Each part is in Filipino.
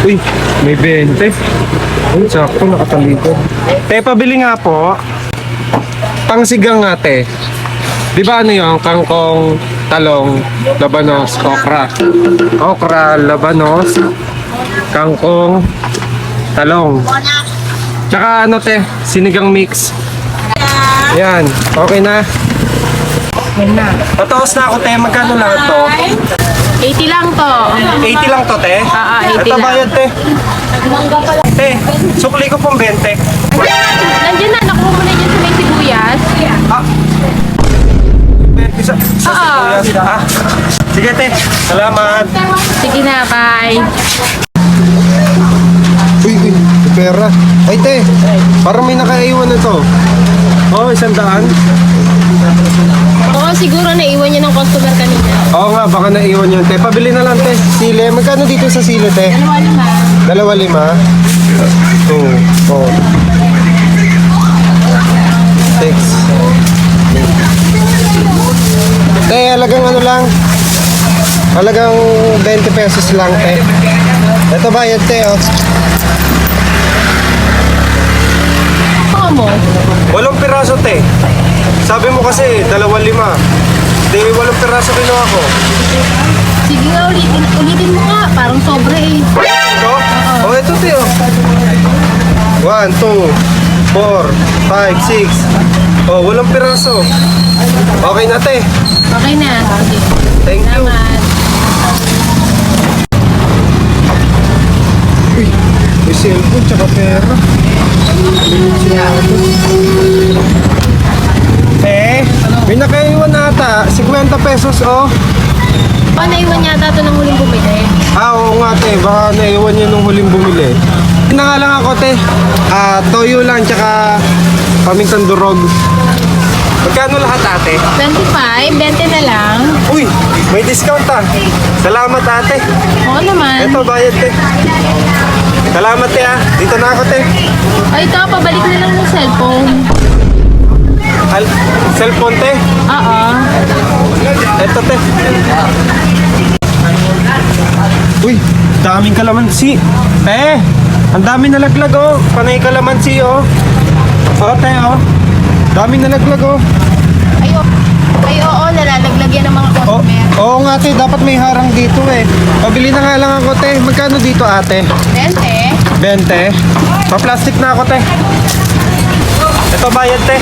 Uy, may 20. Uy, sakto, nakatalikod. Te, pabili nga po. Pangsigang nga, te. Di ba ano yung kangkong, talong, labanos, okra? Okra, labanos, kangkong, talong. Tsaka ano, te, sinigang mix. Yan, okay na. Yan na. Pataos na ako, te. Magkano lang ito? 80 lang to. 80 lang to, te? 80 Ito lang. bayad, te. Te, sukli ko pong 20. Nandiyan na, nakuha mo na dyan sa may sibuyas. Ah. 20 sa sibuyas. Ah. Sige, te. Salamat. Sige na, bye. Uy, pera. Ay, te. Parang may nakaiwan na to. Oh, 100. Oo, siguro naiwan niya ng customer kanina. Oo nga, baka naiwan yun, te. Pabili na lang, te. Sile. Magkano dito sa sile, te? 2.5. 2.5. 2, 4, 6. Te, halagang ano lang? Halagang 20 pesos lang, te. Ito bayad, te, oh. Baka mo. 8 piraso, te. Sabi mo kasi, 2.5. Di, 8 piraso kinuha ko. Sige nga, ulitin mo nga. Parang sobre eh. Ito? Oh, ito, te, oh. 1, 2, 4, 5, 6. Oh, 8 piraso. Okay na, te. Okay na. Sige. Thank you. Salamat. Uy, may cellphone tsaka pera. May nakaiwan na ata. 50 pesos, oh. Baka naiwan yata ito ng huling bumili. Ah, oo nga, te. Baka naiwan niya nung huling bumili. Na nga lang ako, te. Toyo lang, tsaka pamintang durog. Magkano lahat, ate? 25, 20 na lang. Uy, may discount, ah. Salamat, ate. Oo naman. Ito, bayad, te. Salamat, te, ah. Dito na ako, te. Ay, ito, pabalik na lang ng cellphone. Cellphone, te. Oo. Ito, te. Uy, daming kalamansi. Te, ang daming nalaglag, oh. Panay kalamansi, oh. Oh, te, oh. Daming nalaglag, oh. Ay, oo, nalalaglag yan ng mga Oh, customer. oo nga, te. Dapat may harang dito, eh. Pabili na nga lang ako, te. Magkano dito, ate? 20. 20. Pa-plastic na ako, te. Ito, bayad, te.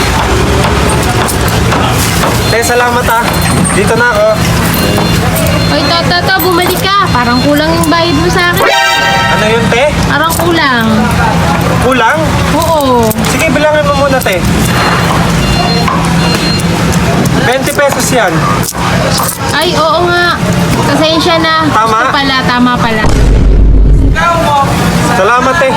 Te, salamat, ah. Dito na ako. Ay, to, bumalik ka. Parang kulang yung bayad mo sa akin. Ano yun, te? Parang kulang. Kulang? Oo. Sige, bilangin mo muna, te. 20 pesos yan. Ay, oo nga. Pasensya na. Tama? Gusto pala, tama pala. Salamat, te.